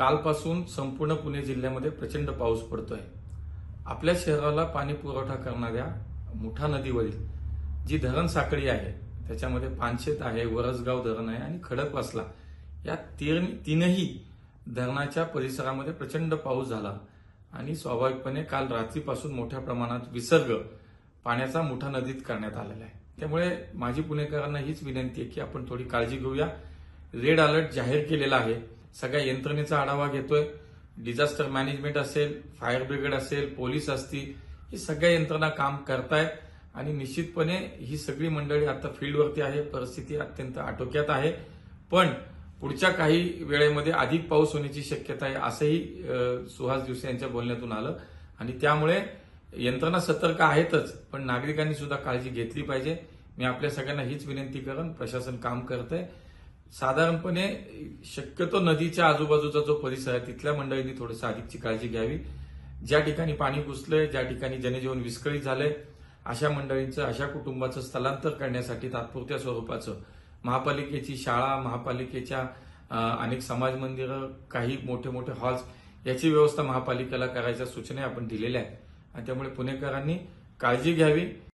कालपासून संपूर्ण पुणे जिल्ह्यामध्ये प्रचंड पाऊस पडतोय। आपल्या शहराला पाणी पुरवठा करणाऱ्या मुठा नदीवरील जी धरण साखळी आहे त्याच्यामध्ये पानशेत आहे, वरसगाव धरण आहे आणि खडकवासला या तीनही धरणाच्या परिसरामध्ये प्रचंड पाऊस झाला आणि स्वाभाविकपणे काल रात्रीपासून मोठ्या प्रमाणात विसर्ग पाण्याचा मुठा नदीत करण्यात आलेला आहे। त्यामुळे माझी पुणेकरांना हीच विनंती आहे की आपण थोडी काळजी घेऊया। रेड अलर्ट जाहीर केलेला आहे, सगळ्या यंत्रणेचा आढावा घेतोय। डिझास्टर मॅनेजमेंट असेल, फायर ब्रिगेड असेल, पोलीस असतील, ही सगळ्या यंत्रणा काम करतायत आणि निश्चितपणे ही सगळी मंडळी आता फील्डवरती आहे। परिस्थिती अत्यंत आटोक्यात आहे, पण पुढच्या काही वेळेमध्ये अधिक पाऊस होण्याची शक्यता आहे असंही सुहास दिवसे यांच्या बोलण्यातून आलं आणि त्यामुळे यंत्रणा सतर्क आहेतच, पण नागरिकांनी सुद्धा काळजी घेतली पाहिजे। मी आपल्या सगळ्यांना हीच विनंती करेन, प्रशासन काम करतंय। साधारणपणे शक्यतो नदीच्या आजूबाजूचा जो परिसर आहे तिथल्या मंडळींनी थोडंसं अधिकची काळजी घ्यावी। ज्या ठिकाणी पाणी घुसलंय, ज्या ठिकाणी जनजीवन विस्कळीत झालंय, अशा मंडळींचं, अशा कुटुंबाचं स्थलांतर करण्यासाठी तात्पुरत्या स्वरूपाचं महापालिकेची शाळा, महापालिकेच्या अनेक समाज मंदिरं, काही मोठे मोठे हॉल्स याची व्यवस्था महापालिकेला करायच्या सूचना आपण दिलेल्या आहेत आणि त्यामुळे पुणेकरांनी काळजी घ्यावी।